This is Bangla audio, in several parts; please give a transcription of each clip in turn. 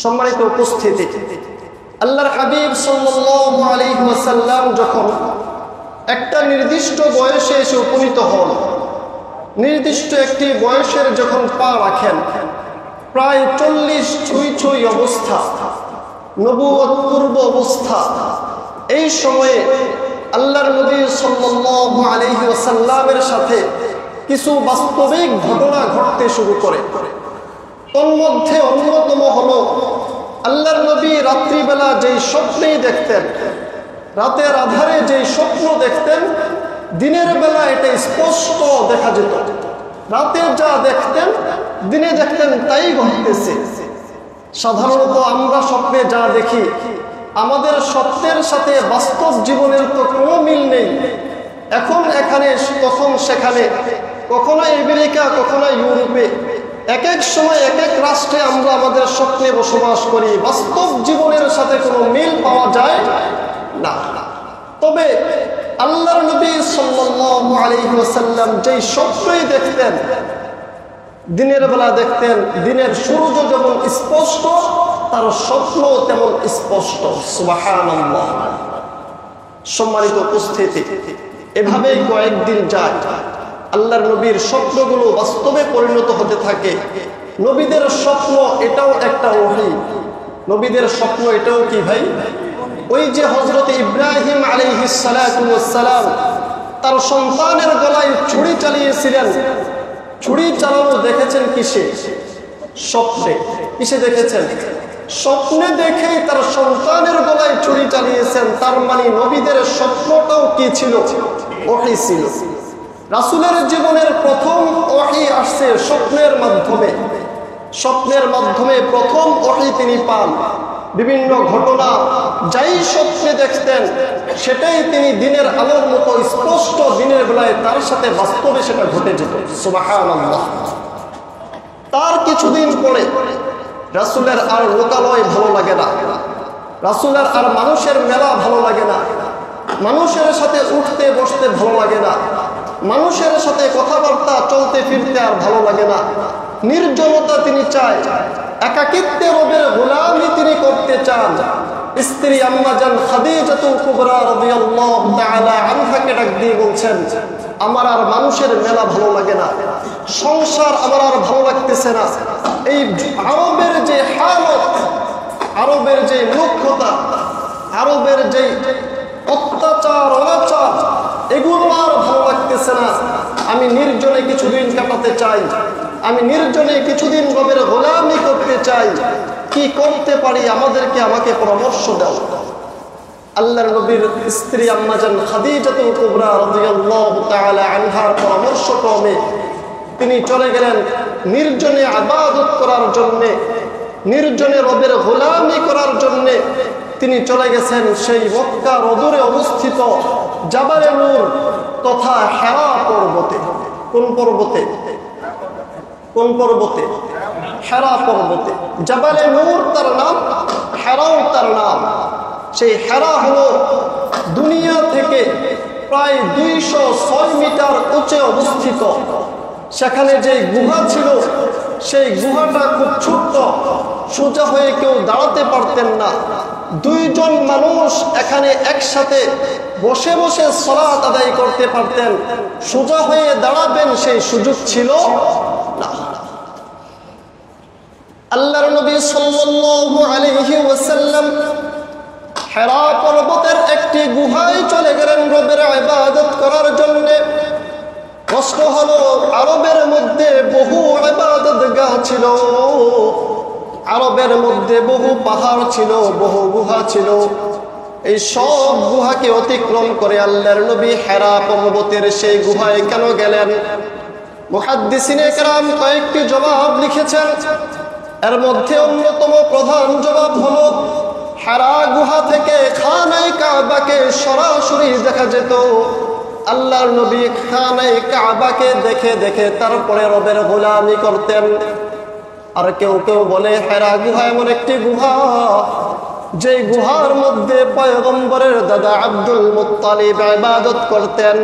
সম্মানিত উপস্থিতি, আল্লাহর হাবিব সাল্লাল্লাহু আলাইহি ওয়াসাল্লাম যখন একটা নির্দিষ্ট বয়সে এসে উপনীত হন, নির্দিষ্ট একটি বয়সের যখন পা রাখেন, প্রায় 40 ছুঁই ছুঁই অবস্থা, নবুয়ত পূর্ব অবস্থা, এই সময়ে আল্লাহর নবী সাল্লাল্লাহু আলাইহি ওয়াসাল্লামের সাথে কিছু বাস্তবিক ঘটনা ঘটতে শুরু করে। তন্মধ্যে অন্যতম হলো আল্লাহর নবী রাত্রিবেলা যেই স্বপ্নেই দেখতেন, রাতের আধারে যেই স্বপ্ন দেখতেন, দিনের বেলা এটা স্পষ্ট দেখা যেত। রাতে যা দেখতেন দিনে দেখতেন তাই ঘটতেছে। সাধারণত আমরা স্বপ্নে যা দেখি, আমাদের স্বপ্নের সাথে বাস্তব জীবনের তো কোনো মিল নেই। এখন এখানে, তখন সেখানে, কখনো আমেরিকা, কখনো ইউরোপে, এক এক সময় এক এক রাষ্ট্রে আমরা আমাদের স্বপ্নে বসবাস করি। বাস্তব জীবনের সাথে কোনো মিল পাওয়া যায় না। তবে আল্লাহর নবী সাল্লাল্লাহু আলাইহি ওয়াসাল্লাম যেই স্বপ্নই দেখতেন, দিনের বেলা দেখতেন, দিনের সূর্য যেমন স্পষ্ট, তার স্বপ্ন তেমন স্পষ্ট। সুবহানাল্লাহ। সম্মানিত উপস্থিতি, এভাবেই কয়েকদিন যায়, আল্লাহর নবীর স্বপ্নগুলো বাস্তবে পরিণত হতে থাকে। নবীদের স্বপ্ন এটাও একটা ওহী। নবীদের স্বপ্ন এটাও কি ভাই? ওই যে হযরত ইব্রাহিম আলাইহিস সালাতু ওয়াস সালাম তার সন্তানের গলায় ছুরি চালিয়েছিলেন। ছুরি চালানো দেখেছেন কিসে? স্বপ্নে। কিসে দেখেছেন? স্বপ্নে দেখেই তার সন্তানের গলায় ছুরি চালিয়েছেন। তার মানে নবীদের স্বপ্নটাও কি ছিল? ওহী ছিল। রাসূলের জীবনের প্রথম ওহী আসছে স্বপ্নের মাধ্যমে। স্বপ্নের মাধ্যমে প্রথম ওহী তিনি পান। বিভিন্ন ঘটনা যাই স্বপ্নে দেখতেন, সেটাই তিনি দিনের আলোর মতো স্পষ্ট দিনের বেলায় তার সাথে বাস্তবে সেটা ঘটে যেত। সুবহানাল্লাহ। তার কিছুদিন পরে রাসূলের আর লোকালয় ভালো লাগে না, রাসূলের আর মানুষের মেলা ভালো লাগে না, মানুষের সাথে উঠতে বসতে ভালো লাগে না, মানুষের সাথে কথাবার্তা চলতে ফিরতে আর ভালো লাগে না। নির্জনতা তিনি চায়, একাকিত্বে রবের গোলামি তিনি করতে চান। স্ত্রী আম্মা জান খাদিজাতুল কুবরা রাদিয়াল্লাহু তাআলা আনহাকে ডাক দিয়ে বলছেন, আমার আর মানুষের মেলা ভালো লাগে না, সংসার আমার আর ভালো লাগতেছে না। এই আরবের যে হালত, আরবের যে মূর্খতা, আরবের যে অত্যাচার অনাচার, এগুলো আর ভালো লাগতেছে না। আমি নির্জনে কিছুদিন কাটাতে চাই, আমি নির্জনে কিছুদিন রবের গোলামি করতে চাই। কি করতে পারি? আমাকে পরামর্শ দাও। আল্লাহর নবীর স্ত্রী আম্মা জান খাদিজাতুল কুবরা রাদিয়াল্লাহু তাআলা আনহার পরামর্শক্রমে তিনি চলে গেলেন নির্জনে ইবাদত করার জন্য, নির্জনে রবের গোলামি করার জন্য। তিনি চলে গেছেন সেই মক্কা অদূরে অবস্থিত জাবালে নূর তথা হেরা পর্বতে। কোন পর্বতে? কোন পর্বতে? হেরা পর্বতে। জাবালে নূর তার নাম, হেরাও তার নাম। সেই হেরা হলো দুনিয়া থেকে প্রায় 206 মিটার উঁচে অবস্থিত। সেখানে যে গুহা ছিল, সেই গুহাটা খুব ছোট্ট, সোজা হয়ে কেউ দাঁড়াতে পারতেন না। 2 জন মানুষ এখানে একসাথে বসে বসে সালাত আদায় করতে পারতেন, সোজা হয়ে দাঁড়াবেন সেই সুযোগ ছিল না। আল্লাহর নবী সাল্লাল্লাহু আলাইহি ওয়াসাল্লাম হেরা পর্বতের একটি গুহায় চলে গেলেন রবের ইবাদত করার জন্য। প্রশ্ন হলো, আরবের মধ্যে বহু ইবাদতগাহ ছিল, আরবের মধ্যে বহু পাহাড় ছিল, বহু গুহা ছিল। এই সব গুহাকে অতিক্রম করে আল্লাহর নবী হেরা পর্বতের সেই গুহায় কেন গেলেন? মুহাদ্দিসিনে কেরাম কয়েকটি জবাব লিখেছেন। এর মধ্যে অন্যতম প্রধান জবাব হলো, হেরা গুহা থেকে খানায়ে কাবাকে সরাসরি দেখা যেত। আল্লাহর নবী খানায়ে কাবাকে দেখে দেখে তারপরে রবের গোলামি করতেন। আর কেউ কেউ বলে হেরা গুহা এমন একটি গুহা, যে গুহার মধ্যে পয়গম্বরের দাদা আব্দুল মুত্তালিব ইবাদত করতেন,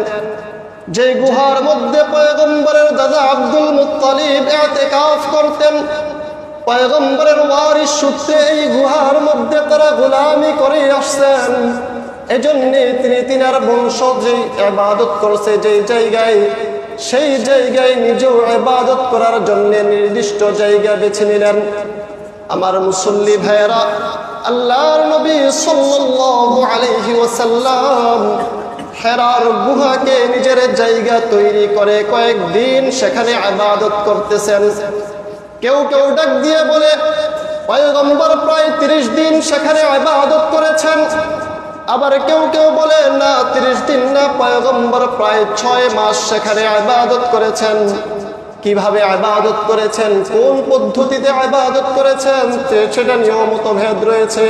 যে গুহার মধ্যে পয়গম্বরের দাদা আব্দুল মুত্তালিব ইতিকাফ করতেন। পয়গম্বরের ওয়ারিস সূত্রে এই গুহার মধ্যে তারা গোলামি করে আসছেন। এজন্য তিনি তিনার বংশ যেই ইবাদত করছে যেই জায়গায়, সেই জায়গায় নিজেও ইবাদত করার জন্য নির্দিষ্ট জায়গা বেছে নিলেন। আমার মুসল্লি ভাইয়েরা, আল্লাহর নবী সাল্লাল্লাহু আলাইহি ওয়াসাল্লাম হেরার গুহাকে নিজের জায়গা তৈরি করে কয়েকদিন সেখানে ইবাদত করতেছেন। কেউ কেউ ডাক দিয়ে বলে পয়গম্বর প্রায় 30 দিন সেখানে ইবাদত করেছেন। আবার কেউ কেউ বলে না 30 দিন না, পয়গম্বর প্রায় 6 মাস সেখানে ইবাদত করেছেন। কিভাবে ইবাদত করেছেন, কোন পদ্ধতিতে ইবাদত করেছেন সেটা নিয়েও মতভেদ রয়েছে।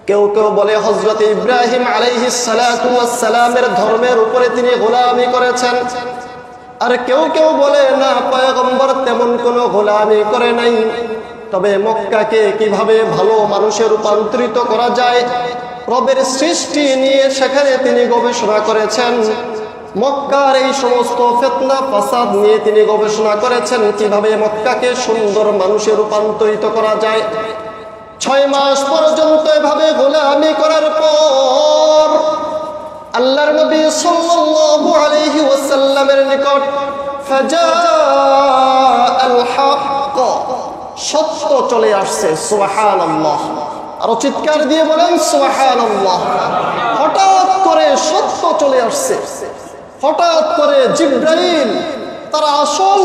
কেউ কেউ বলে হযরত ইব্রাহিম আলাইহিস সালাতু ওয়াস সালামের ধর্মের উপরে তিনি গোলামি করেছেন। আর কেউ কেউ বলে না, পয়গম্বর তেমন কোনো গোলামি করে নাই, তবে মক্কাকে কিভাবে ভালো মানুষে রূপান্তরিত করা যায় রবের সৃষ্টি নিয়ে সেখানে তিনি গবেষণা করেছেন। মক্কার এই সমস্ত ফিতনা ফাসাদ নিয়ে তিনি গবেষণা করেছেন, কিভাবে মক্কাকে সুন্দর মানুষে রূপান্তরিত করা যায়। 6 মাস পর্যন্ত এভাবে গোলামি করার পর আল্লাহর নবী সাল্লাল্লাহু আলাইহি ওয়াসাল্লামের নিকট ফাজাআল হক, সত্য চলে আসছে। সুবহানাল্লাহ, আর চিৎকার দিয়ে বলেন সুবহানাল্লাহ। হঠাৎ করে সত্য চলে আসছে। হঠাৎ করে জিবরাইল তার আসল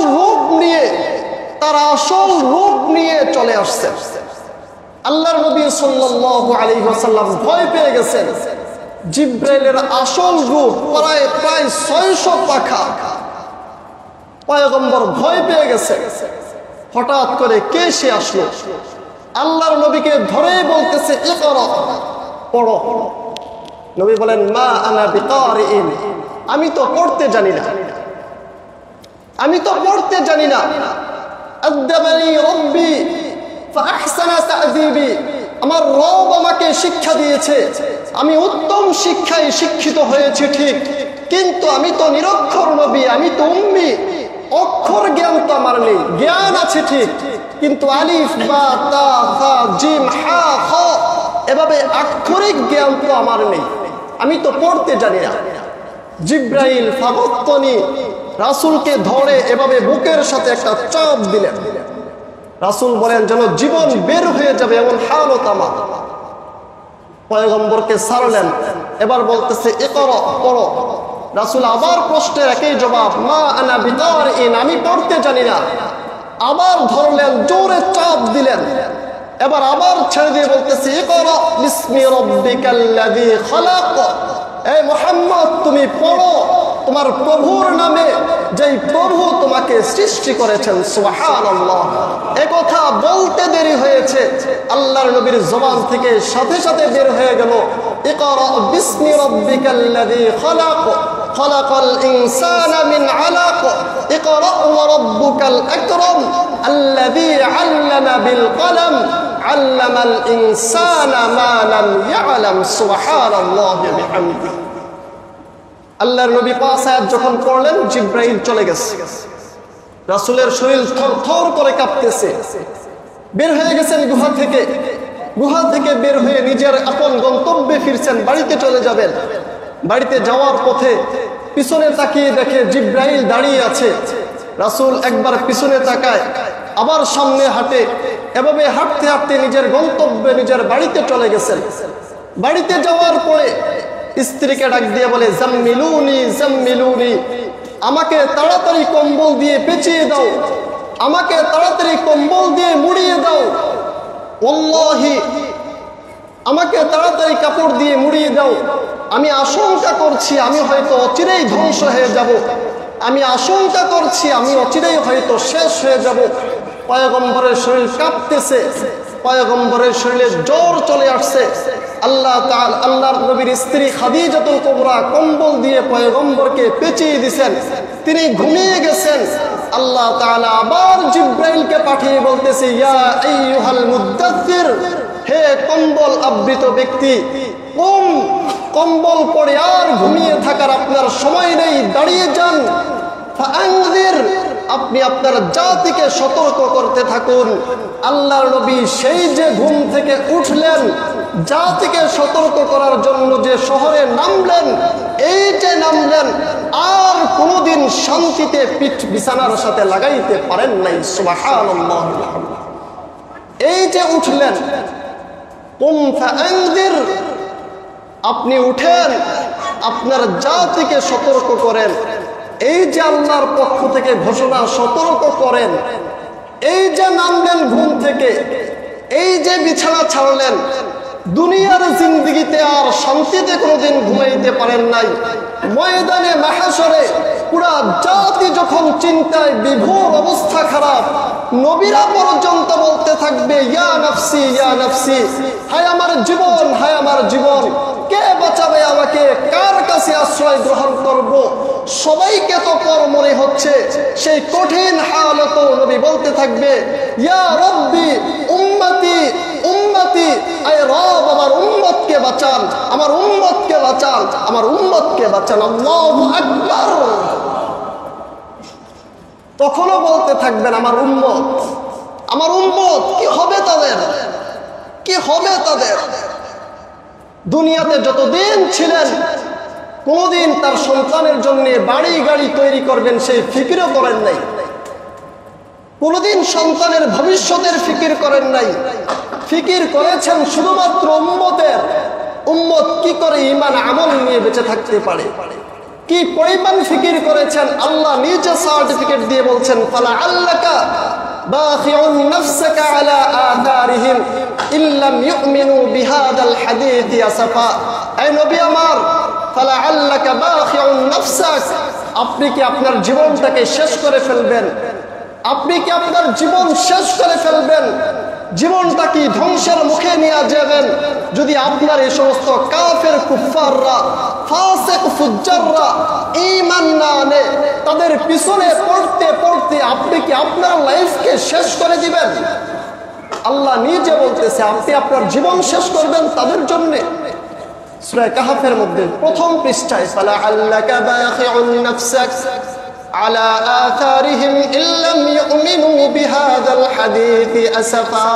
রূপ নিয়ে চলে আসছে। আল্লাহর নবী সাল্লাল্লাহু আলাইহি ওয়াসাল্লাম ভয় পেয়ে গেছেন। জিবরাইলের আসল রূপ প্রায় 600 পাখা। পয়গম্বর ভয় পেয়ে গেছে। হঠাৎ করে কে সে আসলো? আল্লাহর নবীকে ধরে বলতেছে ইকরা, পড়ো। নবী বলেন মা আনা বিকারিন, আমি তো পড়তে জানি না, আমি তো পড়তে জানি না। আদাবানি রব্বি ফাআহসানা তা'দীবি, আমার রব আমাকে শিক্ষা দিয়েছে, আমি উত্তম শিক্ষায় শিক্ষিত হয়েছি ঠিক, কিন্তু আমি তো নিরক্ষর নবী, আমি তো উম্মি, অক্ষর জ্ঞান তো আমার নেই। জ্ঞান আছে ঠিক, কিন্তু আলিফ বা তা হা জিম হা খ এভাবে আক্ষরিক জ্ঞান তো আমার নেই, আমি তো পড়তে জানি না। জিবরাইল ফাগত্তনি, রাসূলকে ধরে এভাবে বুকের সাথে একটা চাপ দিলেন। রাসূল বলেন যেন জীবন বের হয়ে যাবে এমন হালত আমার। পয়গম্বরকে ছাড়লেন, এবার বলতেছে ইকরা, পড়ো। রাসূল আবার প্রশ্নের একই জবাব, মা আনা বিকারিন, আমি পড়তে জানি না। আবার ধরলেন, জোরে চাপ দিলেন। এবার আবার ছেড়ে দিয়ে বলতেছে ইকরা বিসমি রাব্বিকাল্লাযী খালাক, এই মুহাম্মদ তুমি পড়ো তোমার প্রভুর নামে, যেই প্রভু তোমাকে সৃষ্টি করেছেন। সুবহানাল্লাহ। এই কথা বলতে দেরি হয়েছে, আল্লাহর নবীর জবান থেকে সাথে সাথে বের হয়ে গেল ইকরা বিসমি রাব্বিকাল্লাযী খালাক, খালাকাল ইনসানা মিন আলাক, ইকরা ওয়া রাব্বুকাল আকরাম আল্লাযী আল্লামা বিল কলম আল্লামাল ইনসানা মা লাম ইয়ালাম। সুবহানাল্লাহি ওয়া বিহামদিহি। আল্লাহর নবী 5 আয়াত যখন পড়লেন, জিবরাইল চলে গেছে। রাসূলের শরীর থরথর করে কাঁপতেছে। বের হয়ে গেছেন গুহা থেকে বের হয়ে নিজের আপন গন্তব্যে ফিরছেন, বাড়িতে চলে যাবেন। বাড়িতে যাওয়ার পথে পিছনে তাকিয়ে দেখে জিবরাইল দাঁড়িয়ে আছে। রাসূল একবার পিছনে তাকায়, আবার সামনে হাঁটে। এভাবে হাঁটতে হাঁটতে নিজের গন্তব্যে নিজের বাড়িতে চলে গেছেন। বাড়িতে যাওয়ার পরে স্ত্রীকে ডাক দিয়ে বলে জাম্মিলুনি জাম্মিলুনি, আমাকে তাড়াতাড়ি কম্বল দিয়ে পেঁচিয়ে দাও, আমাকে তাড়াতাড়ি কম্বল দিয়ে মুড়িয়ে দাও। ওয়াল্লাহি, আমাকে তাড়াতাড়ি কাপড় দিয়ে মুড়িয়ে দাও। আমি আশঙ্কা করছি আমি হয়তো অচিরেই ধ্বংস হয়ে যাব, আমি আশঙ্কা করছি আমি অচিরেই হয়তো শেষ হয়ে যাব। পয়গম্বরের শরীর কাঁপতেছে, পয়গম্বরের শরীরে জ্বর চলে আসছে। আল্লাহর নবীর স্ত্রী খাদিজাতুল কুবরা কম্বল দিয়ে পয়গম্বরকে পেঁচিয়ে দিয়েছেন, তিনি ঘুমিয়ে গেছেন। আল্লাহ তাআলা আবার জিবরাইলকে পাঠিয়ে বলতেছে ইয়া আইয়ুহাল মুদ্দাথির, হে কম্বল আবৃত ব্যক্তি, কম্বল পরে আর ঘুমিয়ে থাকার আপনার সময় নেই, দাঁড়িয়ে যান। ফাআনযির, আপনি আপনার জাতিকে সতর্ক করতে থাকুন। আল্লাহর নবী সেই যে ঘুম থেকে উঠলেন, জাতিকে সতর্ক করার জন্য যে শহরে নামলেন, এই যে নামলেন, আর কোনোদিন শান্তিতে পিঠ বিছানার সাথে লাগাইতে পারেন নাই। সুবহানাল্লাহ। এই যে উঠলেন, কুম ফাআনযির, আপনি উঠেন, আপনার জাতিকে সতর্ক করেন। এই যে আল্লাহর পক্ষ থেকে ঘোষণা, সতর্ক করেন। এই যে নামলেন ঘুম থেকে, এই যে বিছানা ছাড়লেন, দুনিয়ার জিন্দেগিতে আর শান্তিতে কোনোদিন ঘুমাইতে পারেন নাই। ময়দানে মাহশরে পুরা জাতি যখন চিন্তায় বিভোর, অবস্থা খারাপ, নবীরা পর্যন্ত বলতে থাকবে ইয়া নাফসি ইয়া নাফসি, হায় আমার জীবন, হায় আমার জীবন, কে বাঁচাবে আমাকে, কার কাছে আশ্রয় গ্রহণ করব। সবাইকে তো পর মনে হচ্ছে। সেই কঠিন হালত নবী বলতে থাকবে ইয়া রব্বি উম্মতি উম্মতি, আয় রব আমার উম্মতকে বাঁচান, আমার উম্মতকে বাঁচান, আমার উম্মতকে বাঁচান। আল্লাহু আকবার। তখনও বলতে থাকবেন আমার উম্মত, আমার উম্মত, কি হবে তাদের, কি হবে তাদের। দুনিয়াতে যতদিন ছিলেন কোনদিন তার সন্তানের জন্য বাড়ি গাড়ি তৈরি করবেন সেই ফিকিরও করেন নাই। কোনদিন সন্তানের ভবিষ্যতের ফিকির করেন নাই। ফিকির করেছেন শুধুমাত্র উম্মতের, উম্মত কি করে ঈমান আমল নিয়ে বেঁচে থাকতে পারে। কি পরিমাণ ফিকির করেছেন, আল্লাহ নিজে সার্টিফিকেট দিয়ে বলছেন ফালা আল্লাকা বাখিউন নাফসাকা আলা আথারিহিম ইল্লাম ইউমিনু বিহাদাল হাদীথি আসাফা। এই নবী আমার, ফালা আল্লাকা বাখিউন নাফসাক, আপনি কি আপনার জীবনটাকে শেষ করে ফেলবেন? আপনি কি আপনার জীবন শেষ করে ফেলবেন? জীবনটা কি ধ্বংসের মুখে নিয়ে যাবেন যদি আপনার এই সমস্ত কাফের কুফাররা, ফাসিক ফুজ্জাররা ঈমান না আনে? তাদের পিছনে পড়তে পড়তে আপনি কি আপনার লাইফকে শেষ করে দিবেন? আল্লাহ নিজে বলতেছে আপনি আপনার জীবন শেষ করবেন তাদের জন্য। সূরা কাহফের মধ্যে প্রথম পৃষ্ঠায় ফালা আল্লাকা বাখিউন নাফসাক আলা আথারিহিম ইল্লাম ইউমিনু বিহাদাল হাদীথি আসাফা।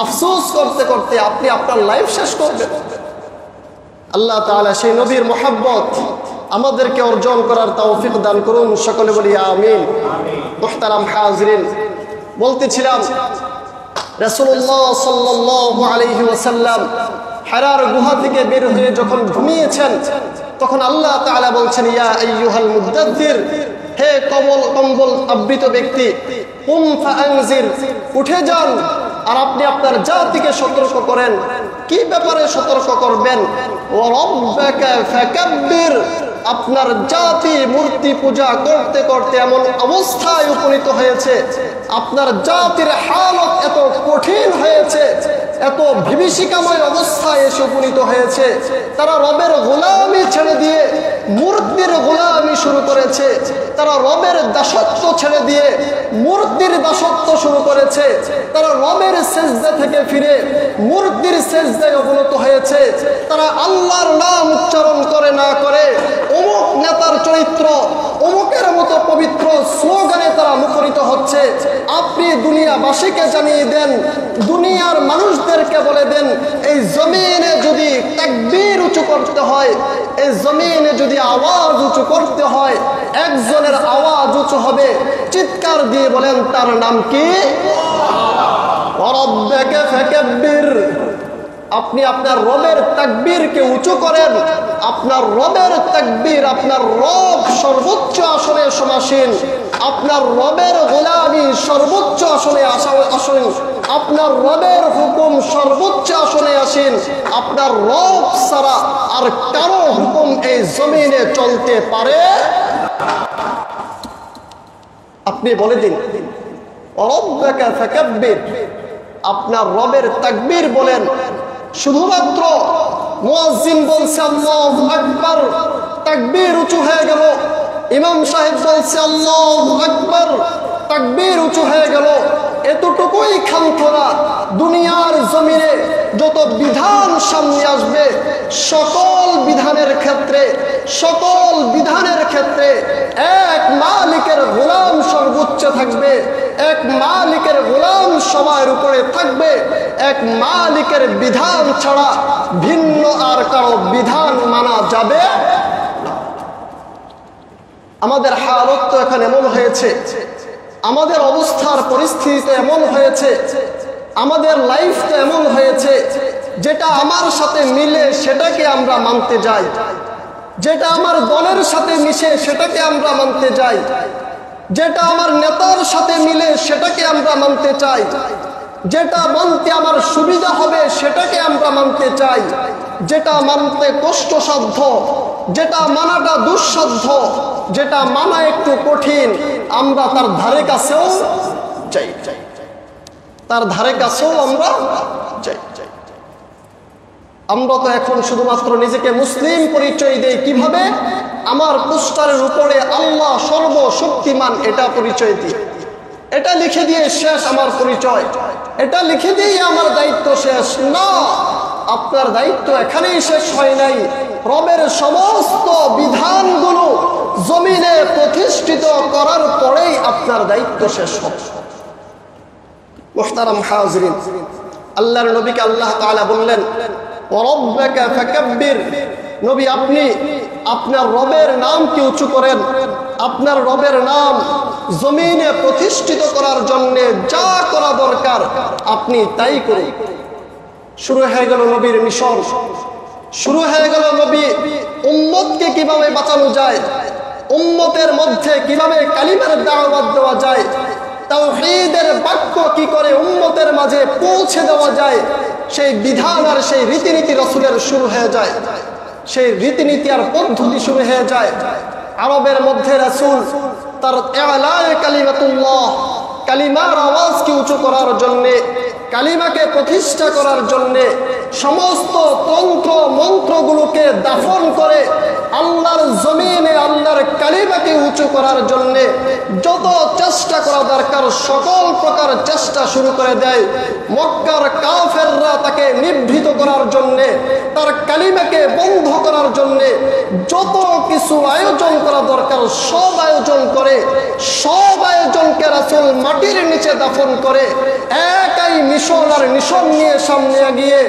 আফসোস করতে করতে আপনি আপনার লাইফ শেষ করবেন। আল্লাহ তাআলা সেই নবীর মুহাব্বত আমাদেরকে অর্জন করার তৌফিক দান করুন। সকলে বলি আমিন। মুহতারাম হাজিরিন, বলতেছিলাম রাসূলুল্লাহ সাল্লাল্লাহু আলাইহি ওয়াসাল্লাম হিরার গুহা থেকে বের হয়ে যখন ঘুমিয়েছেন, তখন আল্লাহ তাআলা বলছেন ইয়া আইয়ুহাল মুদাদ্দির, হে কম্বল আবৃত ব্যক্তি, কুম ফাআনজির, উঠে যান আর আপনি আপনার জাতিকে সতর্ক করেন। কি ব্যাপারে সতর্ক করবেন? ওয়া রাব্বাকা ফাকাব্বির, আপনার জাতি মূর্তি পূজা করতে করতে এমন অবস্থায় উপনীত হয়েছে, আপনার জাতির হালত এত কঠিন হয়েছে, এত বিভীষিকাময় অবস্থায় এসে উপনীত হয়েছে, তারা রবের গোলামি ছেড়ে দিয়ে মূর্তির গোলামি শুরু করেছে, তারা রবের দাসত্ব ছেড়ে দিয়ে মূর্তির দাসত্ব শুরু করেছে, তারা রবের সেজদা থেকে ফিরে মূর্তির সেজদায় অবনত হয়েছে, তারা আল্লাহর নাম উচ্চারণ করে না করে অমুক নেতার চরিত্র, অমুকের মতো পবিত্র স্লোগানে তারা মুখরিত হচ্ছে। আপনি দুনিয়াবাসীকে জানিয়ে দেন, দুনিয়ার মানুষদেরকে বলে দেন, এই জমিনে যদি তাকবীর উঁচু করতে হয়, এই জমিনে যদি আওয়াজ উঁচু করতে হয়, একজনের আওয়াজ উঁচু হবে, চিৎকার দিয়ে বলেন তার নাম কি? রাব্বাকা ফাকাব্বির। আপনি আপনার রবের তাকবীরকে উঁচু করেন। আপনার রবের তাকবীর, আপনার রব সর্বোচ্চ আসনে সমাসীন, আপনার রবের গোলামি সর্বোচ্চ আসনে আসীন, আপনার রবের হুকুম সর্বোচ্চ আসনে আসীন। আপনার রব ছাড়া আর কারো হুকুম এই জমিনে চলতে পারে? আপনি বলে দিন রাব্বাকা ফাকাব্বির, আপনার রবের তাকবীর বলেন। শুধুমাত্র মুয়াজ্জিন বলছে আল্লাহু আকবার, তাকবীর উঁচু হয়ে গেল। ইমাম সাহেব বলছে আল্লাহু আকবার, তাকবীর উঁচু হয়ে গেল। এতটুকুই ক্ষান্ত না, দুনিয়ার জমিনে যত বিধান সামনে আসবে সকল বিধানের ক্ষেত্রে এক মালিকের গোলাম সর্বোচ্চ থাকবে, এক মালিকের গোলাম সবার উপরে থাকবে, এক মালিকের বিধান ছাড়া ভিন্ন আর কারো বিধান মানা যাবে না। আমাদের হালত তো এখন এমন হয়েছে, আমাদের অবস্থার পরিস্থিতি তো এমন হয়েছে, আমাদের লাইফ তো এমন হয়েছে, যেটা আমার সাথে মিলে সেটাকে আমরা মানতে যাই, যেটা আমার দলের সাথে মিশে সেটাকে আমরা মানতে যাই, যেটা আমার নেতার সাথে মিলে সেটাকে আমরা মানতে চাই, যেটা মানতে আমার সুবিধা হবে সেটাকে আমরা মানতে চাই, যেটা মানতে কষ্টসাধ্য, যেটা মানাটা দুঃসাধ্য, যেটা মানা একটু কঠিন, আমরা তার ধারে কাছেও চাই, তার ধারে কাছেও আমরা চাই। আমরা তো এখন শুধুমাত্র নিজেকে মুসলিম পরিচয় দেই কিভাবে? আমার পোস্টারের উপরে আল্লাহ সর্বশক্তিমান এটা পরিচয় দিই, এটা লিখে দিয়ে শেষ আমার পরিচয়, এটা লিখে দিয়ে আমার দায়িত্ব শেষ। না, আপনার দায়িত্ব এখানেই শেষ হয় নাই। রবের সমস্ত বিধানগুলো জমিনে প্রতিষ্ঠিত করার পরেই আপনার দায়িত্ব শেষ হবে। মুহতারাম হাজিরিন, আল্লাহর নবীকে আল্লাহ তাআলা বললেন, ওয়ারাব্বাকা ফাকাব্বির, নবী আপনি আপনার রবের নামকে উঁচু করেন, আপনার রবের নাম জমিনে প্রতিষ্ঠিত করার জন্য যা করা দরকার আপনি তাই করুন। শুরু হয়ে গেল নবীর মিশন, শুরু হয়ে গেল নবী উম্মতকে কিভাবে বাঁচানো যায়, উম্মতের মধ্যে কিভাবে কালিমার দাওয়াত দেওয়া যায়, তাওহীদের বাক্য কি করে উম্মতের মাঝে পৌঁছে দেওয়া যায়, সেই বিধান আর সেই রীতিনীতি রাসূলের শুরু হয়ে যায়, সেই রীতিনীতি আর পদ্ধতি শুরু হয়ে যায়। আরবের মধ্যে রাসূল তার ইলায়ে কালিমাতুল্লাহ, কালিমার আওয়াজকে উঁচু করার জন্যে, কালিমাকে প্রতিষ্ঠা করার জন্যে সমস্ত তন্ত্র মন্ত্রগুলোকে দাফন করে আল্লাহর জমিনে আল্লাহর কালিমাকে উঁচু করার জন্যে যত চেষ্টা করা দরকার সকল প্রকার চেষ্টা শুরু করে দেয়। মক্কার কাফেররা তাকে নিবৃত করার জন্যে, তার কালিমাকে বন্ধ করার জন্যে যত কিছু আয়োজন করা দরকার সব আয়োজন করে, সব আয়োজনকে রাসূল মাটির নিচে দাফন করে একাই মিশন আর মিশন নিয়ে সামনে গিয়ে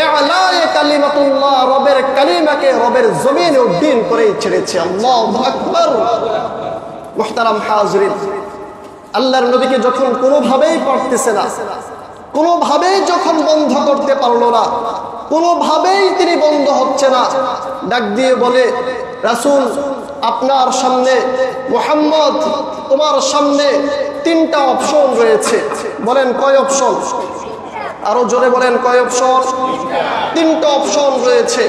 ইলায়ে কালিমাতুল্লাহ, রবের কালিমাকে রবের জমিনে উড্ডীন করে ছেড়েছে। আল্লাহু আকবার। মুহতারাম হাজিরিন, আল্লাহর নবীকে যখন কোনোভাবেই পারতেছে না, কোনোভাবেই যখন বন্ধ করতে পারলো না, কোনোভাবেই তিনি বন্ধ হচ্ছে না, ডাক দিয়ে বলে, রাসূল আপনার সামনে, মুহাম্মদ তোমার সামনে তিনটা অপশন রয়েছে। বলেন কয় অপশন? আরো জোরে বলেন কয় অপশন? তিনটা অপশন রয়েছে।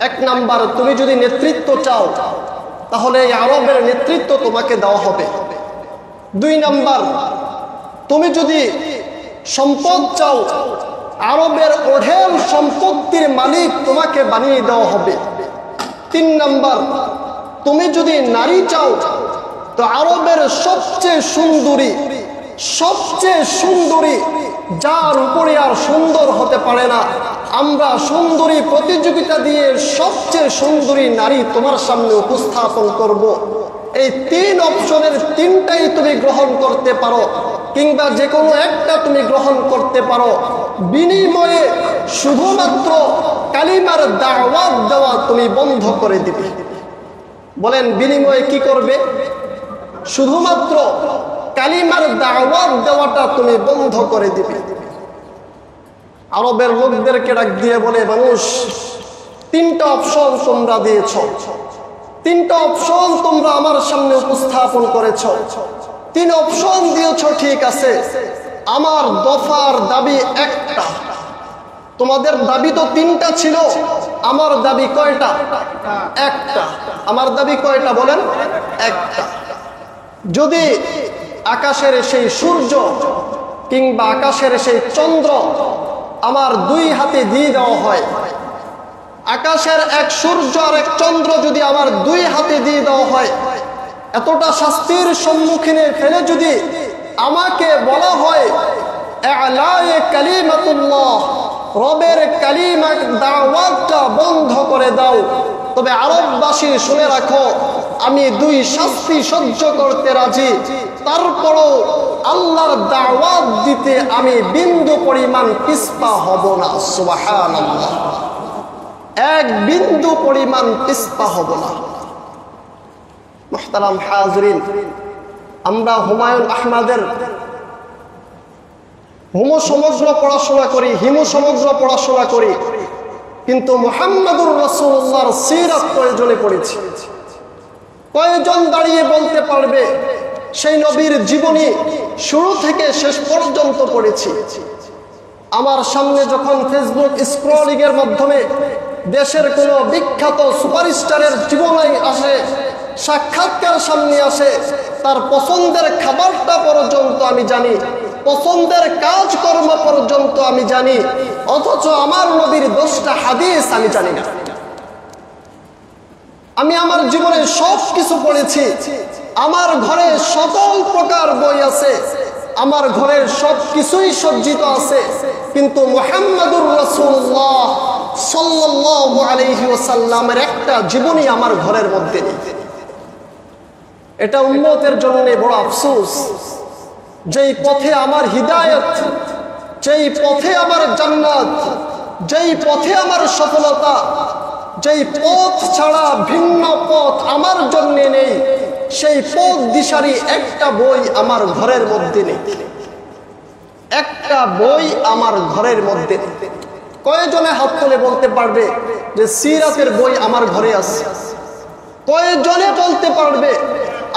এক নাম্বার, তুমি যদি নেতৃত্ব চাও তাহলে এই আরবের নেতৃত্ব তোমাকে দেওয়া হবে। দুই নাম্বার, তুমি যদি সম্পদ চাও আরবের ওঢেল সম্পত্তির মালিক তোমাকে বানিয়ে দেওয়া হবে। তিন নাম্বার, তুমি যদি নারী চাও তো আরবের সবচেয়ে সুন্দরী যার উপরে আর সুন্দর হতে পারে না, আমরা সুন্দরী প্রতিযোগিতা দিয়ে সবচেয়ে সুন্দরী নারী তোমার সামনে উপস্থাপন করব। এই তিন অপশনের তিনটাই তুমি গ্রহণ করতে পারো, কিংবা যে কোনো একটা তুমি গ্রহণ করতে পারো। বিনিময়ে শুধুমাত্র কালিমার দাওয়াত দেওয়া তুমি বন্ধ করে দিবে। বলেন বিনিময়ে কি করবে? শুধুমাত্র কালিমার দাওয়াত দেওয়াটা তুমি বন্ধ করে দিবে। আরবের লোকদেরকে ডাক দিয়ে বলে, মানুষ তিনটা অপশন তোমরা দিয়েছ, তিনটা অপশন তোমরা আমার সামনে উপস্থাপন করেছ, তিন অপশন দিয়েছ ঠিক আছে, আমার দফার দাবি একটা। তোমাদের দাবি তো তিনটা ছিল, আমার দাবি কয়টা? একটা। আমার দাবি কয়টা বলেন? একটা। যদি আকাশের সেই সূর্য কিংবা আকাশের সেই চন্দ্র আমার দুই হাতে দিয়ে দেওয়া হয়, আকাশের এক সূর্য আর এক চন্দ্র যদি আমার দুই হাতে দিয়ে দেওয়া হয়, এতটা শাস্তির সম্মুখীনে ফেলে যদি আমাকে বলা হয় ইলায়ে কালিমাতুল্লাহ, রবের কালিমা দাওয়াতটা বন্ধ করে দাও, তবে আরববাসী শুনে রাখো, আমি 2 শাস্তি সহ্য করতে রাজি, তারপরও আল্লাহর দাওয়াত দিতে আমি বিন্দু পরিমাণ পিছপা হব না। সুবহানাল্লাহ, 1 বিন্দু পরিমাণ পিছপা হব না। মুহতারাম হাজরিন, আমরা হুমায়ুন আহমদের হিমু সমগ্র পড়াশোনা করি, কিন্তু মুহাম্মদুর রাসূলুল্লাহর সিরাত প্রয়োজনে পড়েছি। কয়জন দাঁড়িয়ে বলতে পারবে সেই নবীর জীবনী শুরু থেকে শেষ পর্যন্ত পড়েছি? আমার সামনে যখন ফেসবুক স্ক্রলিং এর মাধ্যমে দেশের কোনো বিখ্যাত সুপারস্টারের জীবনী আসে, সাক্ষাৎকার সামনে আসে, তার পছন্দের খাবারটা পর্যন্ত আমি জানি, পছন্দের কাজকর্ম পর্যন্ত আমি জানি, অথচ আমার নবীর 10টা হাদিস আমি জানি না। আমি আমার জীবনে সব কিছু পড়েছি, আমার ঘরে সকল প্রকার বই আছে, আমার ঘরের সব কিছুই সজ্জিত আছে, কিন্তু মুহাম্মদুর রাসূলুল্লাহ সাল্লাল্লাহু আলাইহি ওয়াসাল্লামের একটা জীবনী আমার ঘরের মধ্যে নেই। এটা উম্মতের জন্য বড় আফসোস। যেই পথে আমার হিদায়াত, যেই পথে আমার জান্নাত, যেই পথে আমার সফলতা, যেই পথ ছাড়া ভিন্ন পথ আমার জন্য নেই, সেই পথ দিশারি একটা বই আমার ঘরের মধ্যে নেই। একটা বই আমার ঘরের মধ্যে নেই। কয়জনে হাত তুলে বলতে পারবে যে সিরাতের বই আমার ঘরে আছে? কয়জনে বলতে পারবে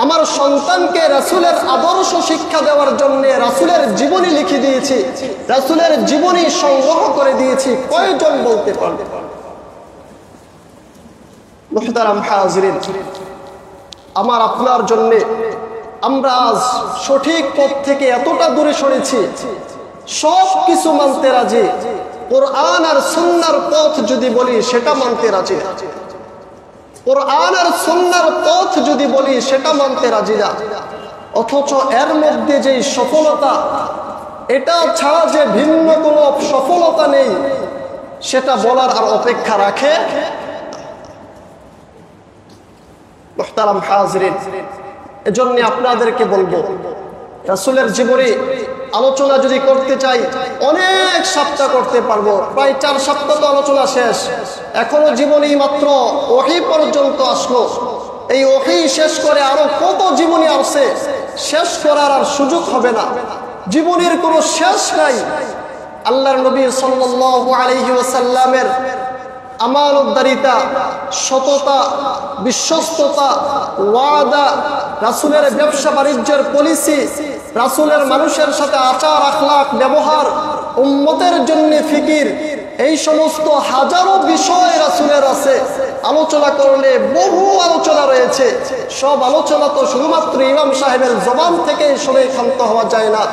আমার সন্তানকে রাসূলের আদর্শ শিক্ষা দেওয়ার জন্য রাসূলের জীবনী লিখে দিয়েছি, রাসূলের জীবনী সংগ্রহ করে দিয়েছি? কয়জন বলতে পারবে? মুহতারাম হাজিরিন, আমার আপনার জন্য আমরা আজ সঠিক পথ থেকে এতটা দূরে সরেছি, সব কিছু মানতে রাজি, কোরআন আর সুন্নাহর পথ যদি বলি সেটা মানতে রাজি না। কোরআন আর সুন্নাহর পথ যদি বলি সেটা মানতে রাজি না। অথচ এর মধ্যে যেই সফলতা, এটা ছাড়া যে ভিন্ন কোনো সফলতা নেই, সেটা বলার আর অপেক্ষা রাখে? মুহতারাম হাজিরিন, এজন্য আপনাদেরকে বলবো, রাসূলের জীবনী আলোচনা যদি করতে চাই অনেক সপ্তাহ করতে পারবো। প্রায় 4 সপ্তাহ তো আলোচনা শেষ, এখনো জীবনী মাত্র ওহী পর্যন্ত আসলো। এই ওহী শেষ করে আরো কত জীবনী আসছে, শেষ করার আর সুযোগ হবে না। জীবনীর কোনো শেষ নাই। আল্লাহর নবী সাল্লাল্লাহু আলাইহি ওয়াসাল্লামের আমানতদারিতা, সততা, বিশ্বস্ততা, ওয়াদা, রাসূলের ব্যবসা বাণিজ্যের পলিসি, রাসূলের মানুষের সাথে আচার আখলাক ব্যবহার, উম্মতের জন্য ফিকির, এই সমস্ত হাজারো বিষয় রাসূলের আছে। আলোচনা করলে বহু আলোচনা রয়েছে। সব আলোচনা তো শুধুমাত্র ইমাম সাহেবের জবান থেকে শুনে ক্ষান্ত হওয়া যায় না।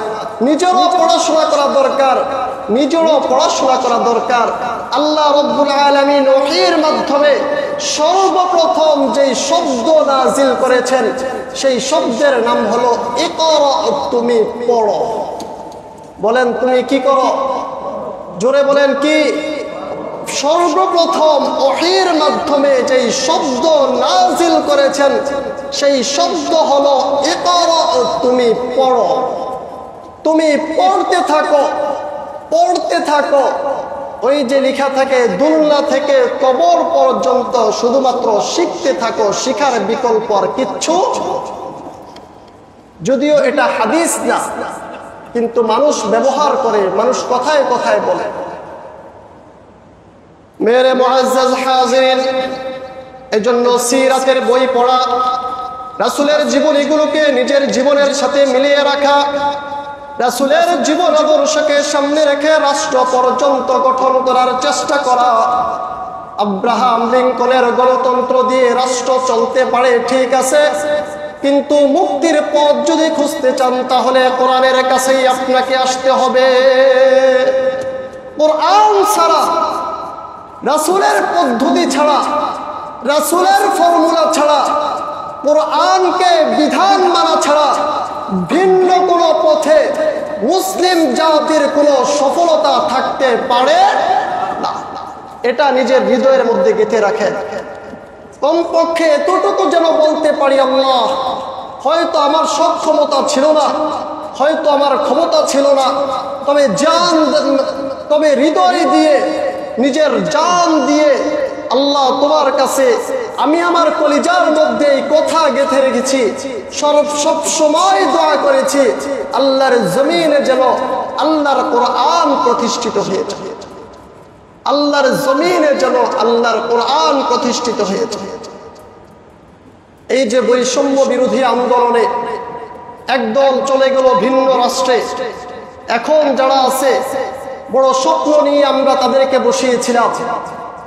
নিজেরও পড়াশোনা করা দরকার, আল্লাহ রাব্বুল আলামিন ওহীর মাধ্যমে সর্বপ্রথম যেই শব্দ নাজিল করেছেন, সেই শব্দের নাম হলো ইকরা, তুমি পড়ো। বলেন তুমি কি করো? জোরে বলেন কি? সর্বপ্রথম ওহীর মাধ্যমে যেই শব্দ নাজিল করেছেন, সেই শব্দ হলো ইকরা, তুমি পড়ো। তুমি পড়তে থাকো। ওই যে লেখা থাকে দুনিয়া থেকে কবর পর্যন্ত শুধুমাত্র শিখতে থাকো, শিখার বিকল্প আর কিচ্ছু। যদিও এটা হাদিস না, কিন্তু মানুষ ব্যবহার করে, মানুষ কথায় কথায় বলে। মেরে মুআজ্জাজ হাজিরিন, এজন্য সিরাতের বই পড়া, রাসূলের জীবনীগুলোকে নিজের জীবনের সাথে মিলিয়ে রাখা, রাসূলের জীবন আদর্শকে সামনে রেখে রাষ্ট্র পর্যন্ত গঠন করার চেষ্টা করা। আব্রাহাম লিঙ্কনের গণতন্ত্র দিয়ে রাষ্ট্র চলতে পারে, ঠিক আছে, কিন্তু মুক্তির পথ যদি খুঁজতে চান তাহলে কোরআনের কাছেই আপনাকে আসতে হবে। কোরআন ছাড়া, রাসূলের পদ্ধতি ছাড়া, রাসূলের ফর্মুলা ছাড়া, কোরআনকে বিধান মানা ছাড়া ভিন্ন কোনো পথে মুসলিম জাতির কোনো সফলতা থাকতে পারে এটা নিজের হৃদয়ের মধ্যে গেঁথে রাখেন। কমপক্ষে এতটুকু যেন বলতে পারি, আল্লাহ হয়তো আমার সক্ষমতা ছিল না, হয়তো আমার ক্ষমতা ছিল না, তবে হৃদয় দিয়ে, নিজের জান দিয়ে আল্লাহ তোমার কাছে আমি আমার কলিজার মধ্যে এই কথা গেঁথে রেখেছি, সব সময় দোয়া করেছি আল্লাহর জমিনে যেন আল্লাহর কোরআন প্রতিষ্ঠিত হয়েছে, আল্লাহর জমিনে যেন আল্লাহর কোরআন প্রতিষ্ঠিত হয়েছে। এই যে বৈষম্য বিরোধী আন্দোলনে একদল চলে গেল ভিন্ন রাষ্ট্রে, এখন যারা আছে বড় স্বপ্ন নিয়ে আমরা তাদেরকে বসিয়েছিলাম।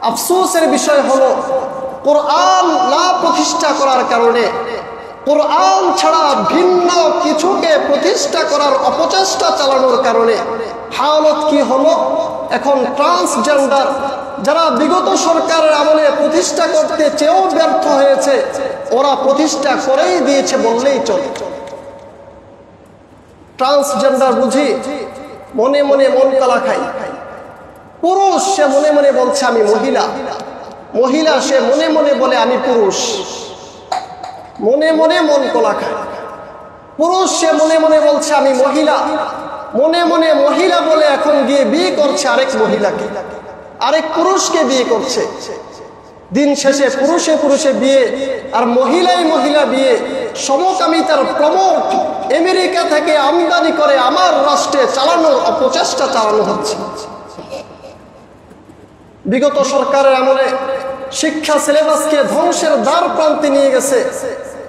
আফসোসের বিষয় হলো কোরআন না প্রতিষ্ঠা করার কারণে, কোরআন ছাড়া ভিন্ন কিছুকে প্রতিষ্ঠা করার অপচেষ্টা চালানোর কারণে হালত কি হলো, এখন ট্রান্সজেন্ডার যারা বিগত সরকারের আমলে প্রতিষ্ঠা করতে চেয়েও ব্যর্থ হয়েছে, ওরা প্রতিষ্ঠা করেই দিয়েছে বললেই চলে। ট্রান্সজেন্ডার বুঝি মনে মনে মন কলা খাই, পুরুষ সে মনে মনে বলছে আমি মহিলা, মহিলা সে মনে মনে বলে আমি পুরুষ, মনে মনে মন কলা খায়। পুরুষ সে মনে মনে বলছে আমি মহিলা, মনে মনে মহিলা বলে এখন গিয়ে বিয়ে করছে আরেক মহিলাকে, আরেক পুরুষকে বিয়ে করছে। দিন শেষে পুরুষে পুরুষে বিয়ে আর মহিলাই মহিলা বিয়ে, সমকামিতার প্রমোট আমেরিকা থেকে আমদানি করে আমার রাষ্ট্রে চালানোর অপচেষ্টা চালানো হচ্ছে। বিগত সরকারের আমলে শিক্ষা সিলেবাসকে ধ্বংসের দ্বার প্রান্তে নিয়ে গেছে।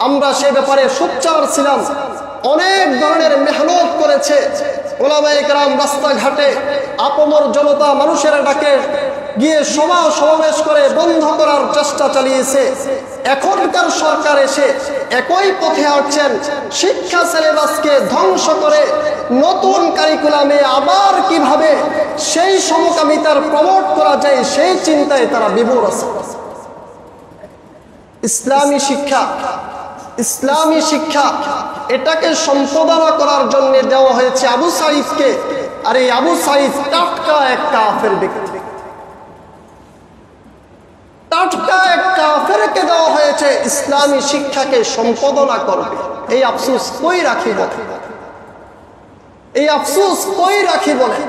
আমরা সে ব্যাপারে সোচ্চার ছিলাম, অনেক ধরনের মেহনত করেছে ওলামায়ে কেরাম, রাস্তাঘাটে আপমর জনতা মানুষের ডাকে গিয়ে সভা সমাবেশ করে বন্ধ করার চেষ্টা চালিয়েছে। এখনকার সরকার এসে একই পথে হাঁটছেন, শিক্ষা সিলেবাসকে ধ্বংস করে নতুন কারিকুলামে আবার কিভাবে সেই সমকামিতার প্রমোট করা যায় সেই চিন্তায় তারা বিভোর আছে। ইসলামী শিক্ষা, ইসলামী শিক্ষা এটাকে সম্পাদনা করার জন্য দেওয়া হয়েছে আবু সাঈদকে, আর এই আবু সাঈদ টাটকা এক কাফের ব্যক্তি, টাটকা এক কাফেরকে দেওয়া হয়েছে ইসলামী শিক্ষাকে সম্পাদনা করবে। এই আফসোস কই রাখি বলে, এই আফসোস কই রাখি বলে।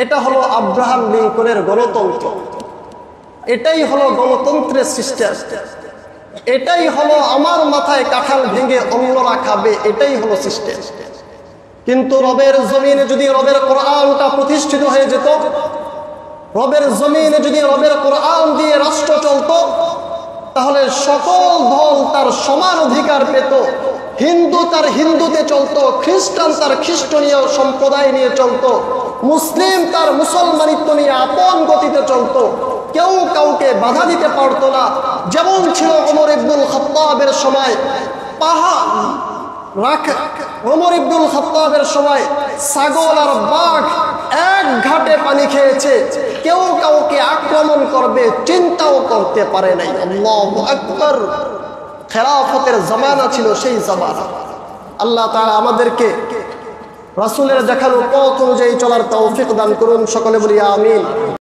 এটা হলো আব্রাহাম লিঙ্কনের গণতন্ত্র, এটাই হলো গণতন্ত্রের সিস্টেম, এটাই হলো আমার মাথায় কাঁঠাল ভেঙে অন্যরা খাবে, এটাই হলো সিস্টেম। কিন্তু রবের জমিনে যদি রবের কোরআনটা প্রতিষ্ঠিত হয়ে যেত, রবের জমিনে যদি রবের কোরআন দিয়ে রাষ্ট্র চলত, তাহলে সকল দল তার সমান অধিকার পেত। হিন্দু তার হিন্দুতে চলতো, খ্রিস্টান তার খ্রিস্টনীয় সম্প্রদায় নিয়ে চলতো, মুসলিম তার মুসলমানিত্ব নিয়ে আপন গতিতে চলতো, কেউ কাউকে বাধা দিতে পারতো না। যেমন ছিল ওমর ইবনুল খাত্তাবের সময়, ওমর ইবনুল খাত্তাবের সময় ছাগল আর বাঘ এক ঘাটে পানি খেয়েছে, কেউ কাউকে আক্রমণ করবে চিন্তাও করতে পারে নাই। আল্লাহু আকবার। খেলাফতের জামানা ছিল সেই জামানা। আল্লাহ তাআলা আমাদেরকে রাসূলের দেখানো পথ অনুযায়ী চলার তৌফিক দান করুন। সকলে বলি আমিন।